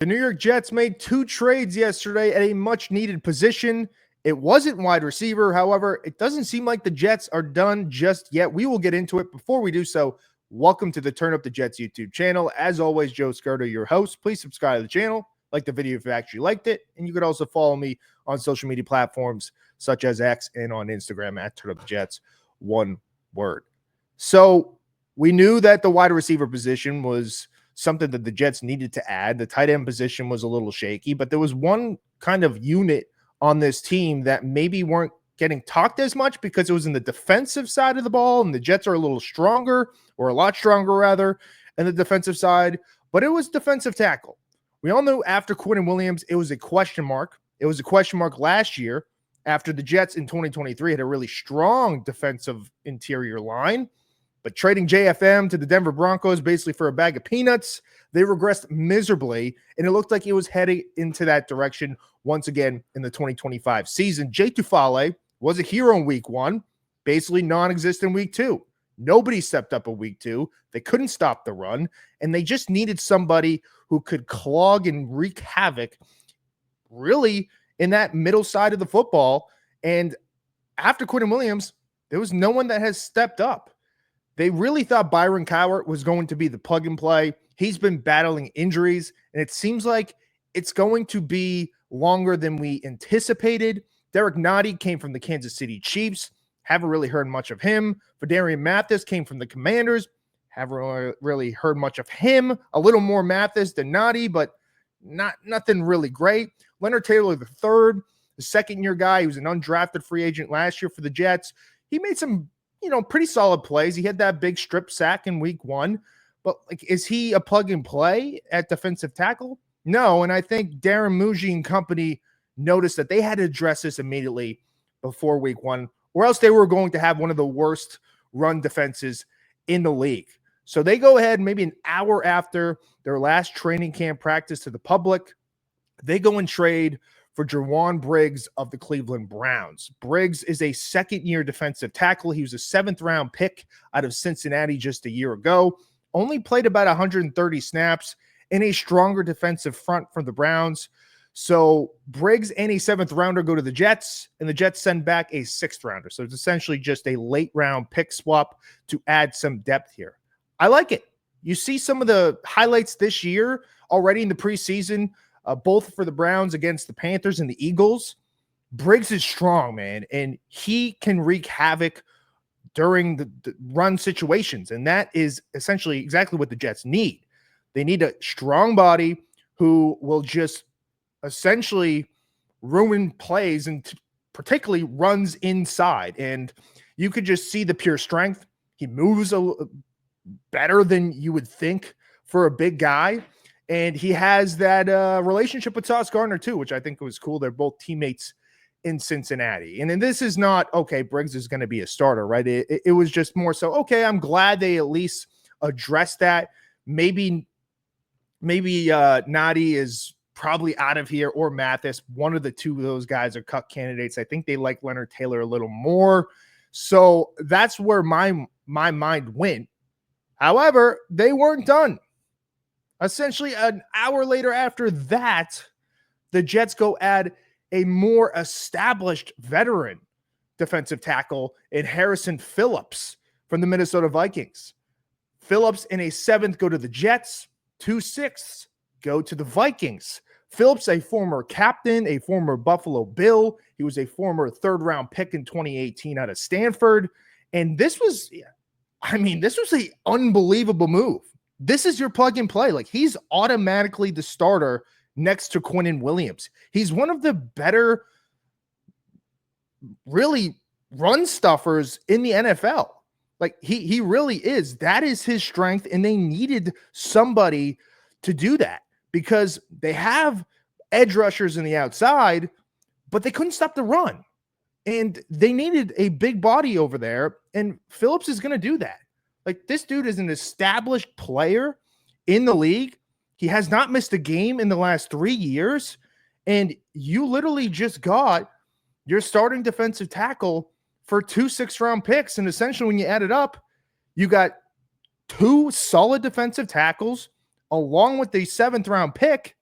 The New York Jets made 2 trades yesterday at a much-needed position. It wasn't wide receiver. However, it doesn't seem like the Jets are done just yet. We will get into it. Before we do so, welcome to the Turn Up the Jets YouTube channel. As always, Joe Skirter, your host. Please subscribe to the channel, like the video if you actually liked it, and you could also follow me on social media platforms such as X and on Instagram at Turn Up the Jets, one word. So we knew that the wide receiver position was something that the Jets needed to add. The tight end position was a little shaky, but there was one kind of unit on this team that maybe weren't getting talked as much because it was in the defensive side of the ball, and the Jets are a little stronger, or a lot stronger rather, in the defensive side, but it was defensive tackle. We all knew after Quentin Williams, it was a question mark. It was a question mark last year after the Jets in 2023 had a really strong defensive interior line. But trading JFM to the Denver Broncos basically for a bag of peanuts, they regressed miserably, and it looked like it was heading into that direction once again in the 2025 season. Jay Tufale was a hero in week 1, basically non-existent week 2. Nobody stepped up in week 2. They couldn't stop the run, and they just needed somebody who could clog and wreak havoc really in that middle side of the football. And after Quentin Williams, there was no one that has stepped up. They really thought Byron Cowart was going to be the plug and play. He's been battling injuries, and it seems like it's going to be longer than we anticipated. Derek Nottie came from the Kansas City Chiefs. Haven't really heard much of him. Fadarian Mathis came from the Commanders. Haven't really heard much of him. A little more Mathis than Nottie, but nothing really great. Leonard Taylor III, the second-year guy, he was an undrafted free agent last year for the Jets. He made some pretty solid plays. He had that big strip sack in week 1, but is he a plug and play at defensive tackle? No. And I think Darren Muji and company noticed that they had to address this immediately before week 1, or else they were going to have one of the worst run defenses in the league. So they go ahead, maybe an hour after their last training camp practice to the public, they go and trade for Jowon Briggs of the Cleveland Browns. Briggs is a second-year defensive tackle. He was a 7th-round pick out of Cincinnati just a year ago. Only played about 130 snaps in a stronger defensive front from the Browns. So Briggs and a 7th-rounder go to the Jets, and the Jets send back a 6th-rounder. So it's essentially just a late-round pick swap to add some depth here. I like it. You see some of the highlights this year already in the preseason, both for the Browns against the Panthers and the Eagles. Briggs is strong, man, and he can wreak havoc during the run situations, and that is essentially exactly what the Jets need. They need a strong body who will just essentially ruin plays and particularly runs inside, and you could just see the pure strength. He moves better than you would think for a big guy. And he has that relationship with Sauce Gardner, too, which I think was cool. They're both teammates in Cincinnati. And then this is not, okay, Briggs is going to be a starter, right? It was just more so, okay, I'm glad they at least addressed that. Maybe Nottie is probably out of here, or Mathis. One of the two of those guys are cut candidates. I think they like Leonard Taylor a little more. So that's where my mind went. However, they weren't done. Essentially, an hour later after that, the Jets go add a more established veteran defensive tackle in Harrison Phillips from the Minnesota Vikings. Phillips in a 7th go to the Jets. 2 6ths go to the Vikings. Phillips, a former captain, a former Buffalo Bill. He was a former 3rd-round pick in 2018 out of Stanford. And this was an unbelievable move. This is your plug and play. Like, he's automatically the starter next to Quentin Williams. He's one of the better, really, run stuffers in the NFL. Like, he really is. That is his strength, and they needed somebody to do that because they have edge rushers in the outside, but they couldn't stop the run. And they needed a big body over there, and Phillips is going to do that. Like, this dude is an established player in the league. He has not missed a game in the last 3 years, and you literally just got your starting defensive tackle for 2 6th-round picks. And essentially, when you add it up, you got 2 solid defensive tackles along with the 7th-round pick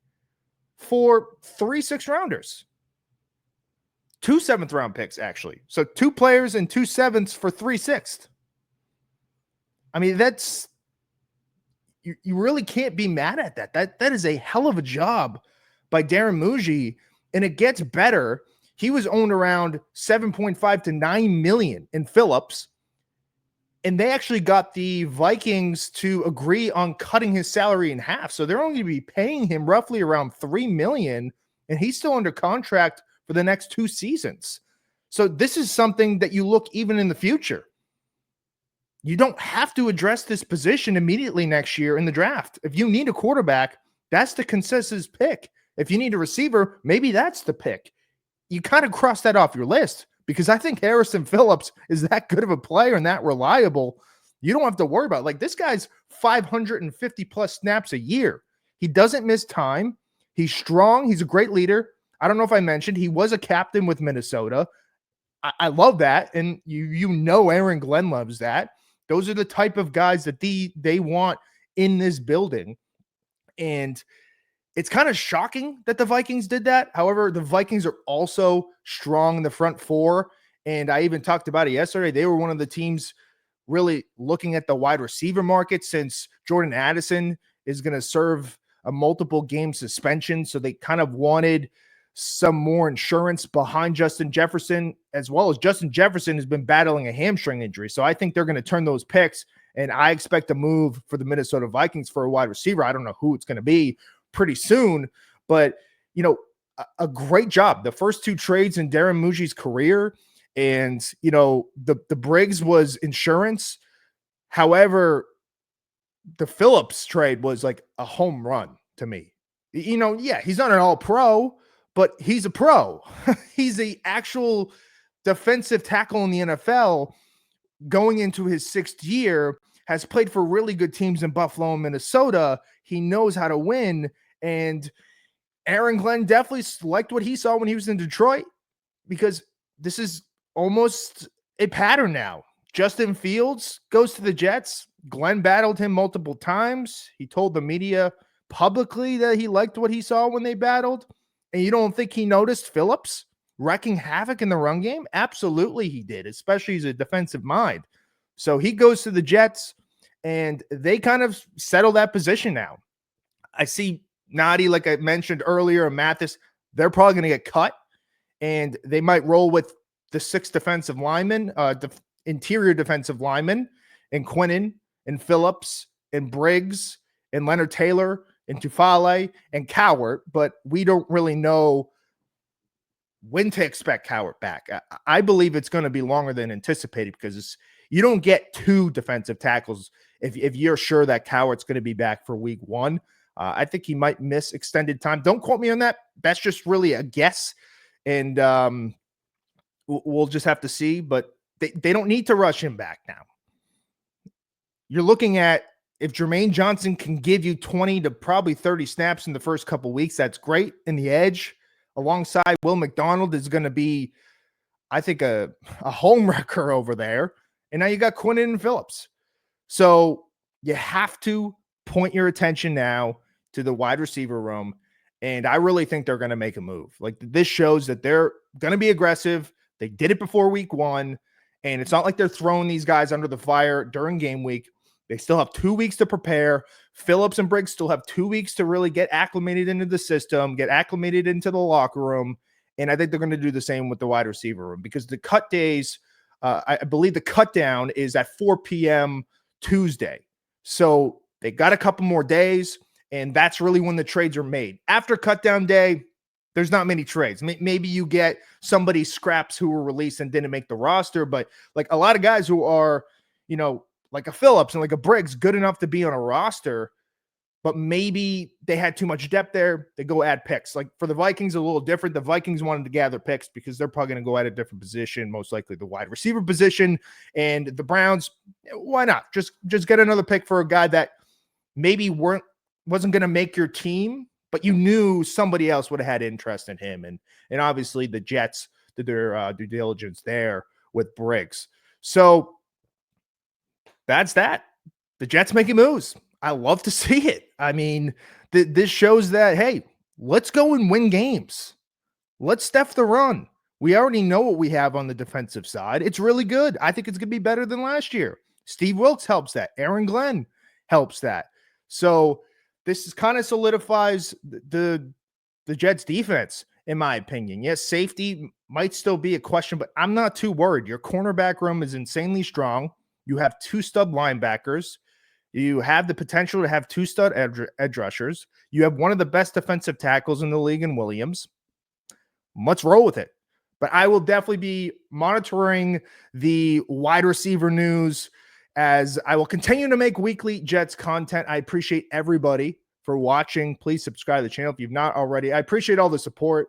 for 3 6th-rounders. 2 7th-round picks, actually. So 2 players and 2 7ths for 3 6ths. I mean, that's you really can't be mad at that. That is a hell of a job by Darren Muji, and it gets better. He was owned around 7.5 to 9 million in Phillips, and they actually got the Vikings to agree on cutting his salary in half. So they're only going to be paying him roughly around 3 million, and he's still under contract for the next 2 seasons. So this is something that you look even in the future. You don't have to address this position immediately next year in the draft. If you need a quarterback, that's the consensus pick. If you need a receiver, maybe that's the pick. You kind of cross that off your list because I think Harrison Phillips is that good of a player and that reliable. You don't have to worry about it. Like, this guy's 550 plus snaps a year. He doesn't miss time. He's strong. He's a great leader. I don't know if I mentioned he was a captain with Minnesota. I love that. And you know Aaron Glenn loves that. Those are the type of guys that they want in this building. And it's kind of shocking that the Vikings did that. However, the Vikings are also strong in the front four. And I even talked about it yesterday. They were one of the teams really looking at the wide receiver market since Jordan Addison is going to serve a multiple game suspension. So they kind of wanted some more insurance behind Justin Jefferson, as well as Justin Jefferson has been battling a hamstring injury. So I think they're going to turn those picks, and I expect a move for the Minnesota Vikings for a wide receiver. I don't know who it's going to be pretty soon, but a great job. The first 2 trades in Darren Muji's career, and the Briggs was insurance. However, the Phillips trade was like a home run to me. Yeah, he's not an all-pro, but he's a pro. He's the actual defensive tackle in the NFL going into his 6th year, has played for really good teams in Buffalo and Minnesota. He knows how to win. And Aaron Glenn definitely liked what he saw when he was in Detroit, because this is almost a pattern now. Justin Fields goes to the Jets. Glenn battled him multiple times. He told the media publicly that he liked what he saw when they battled. And you don't think he noticed Phillips wrecking havoc in the run game? Absolutely he did, especially as a defensive mind. So he goes to the Jets, and they kind of settle that position now. I see Nadi, like I mentioned earlier, and Mathis, they're probably going to get cut, and they might roll with the 6 defensive linemen, interior defensive linemen, and Quinnen, and Phillips, and Briggs, and Leonard Taylor, and Tufale, and Cowart, but we don't really know when to expect Cowart back. I believe it's going to be longer than anticipated, because you don't get 2 defensive tackles if you're sure that Cowart's going to be back for week 1. I think he might miss extended time. Don't quote me on that. That's just really a guess, and we'll just have to see. But they don't need to rush him back now. You're looking at, if Jermaine Johnson can give you 20 to probably 30 snaps in the first couple weeks, that's great. In the edge, alongside Will McDonald, is going to be, I think, a home wrecker over there. And now you got Quinnen and Phillips. So you have to point your attention now to the wide receiver room. And I really think they're going to make a move. Like, this shows that they're going to be aggressive. They did it before week 1. And it's not like they're throwing these guys under the fire during game week. They still have 2 weeks to prepare. Phillips and Briggs still have 2 weeks to really get acclimated into the system, get acclimated into the locker room. And I think they're going to do the same with the wide receiver room, because the cut days, I believe the cut down is at 4 p.m. Tuesday. So they got a couple more days, and that's really when the trades are made. After cut down day, there's not many trades. Maybe you get somebody scraps who were released and didn't make the roster, but like a lot of guys who are, like a Phillips and like a Briggs, good enough to be on a roster, but maybe they had too much depth there. They go add picks. Like, for the Vikings, a little different. The Vikings wanted to gather picks because they're probably going to go at a different position, most likely the wide receiver position. And the Browns, why not? Just get another pick for a guy that maybe wasn't going to make your team, but you knew somebody else would have had interest in him. And obviously the Jets did their due diligence there with Briggs. So that's that. The Jets making moves. I love to see it. I mean, this shows that, hey, let's go and win games. Let's stuff the run. We already know what we have on the defensive side. It's really good. I think it's going to be better than last year. Steve Wilkes helps that. Aaron Glenn helps that. So this kind of solidifies the Jets defense, in my opinion. Yes, safety might still be a question, but I'm not too worried. Your cornerback room is insanely strong. You have 2 stud linebackers. You have the potential to have 2 stud edge rushers. You have one of the best defensive tackles in the league in Williams. Let's roll with it. But I will definitely be monitoring the wide receiver news as I will continue to make weekly Jets content. I appreciate everybody for watching. Please subscribe to the channel if you've not already. I appreciate all the support.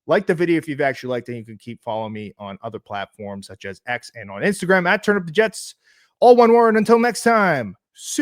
Like the video if you've actually liked it. You can keep following me on other platforms such as X and on Instagram at Turn Up the Jets. All one word. Until next time. See you.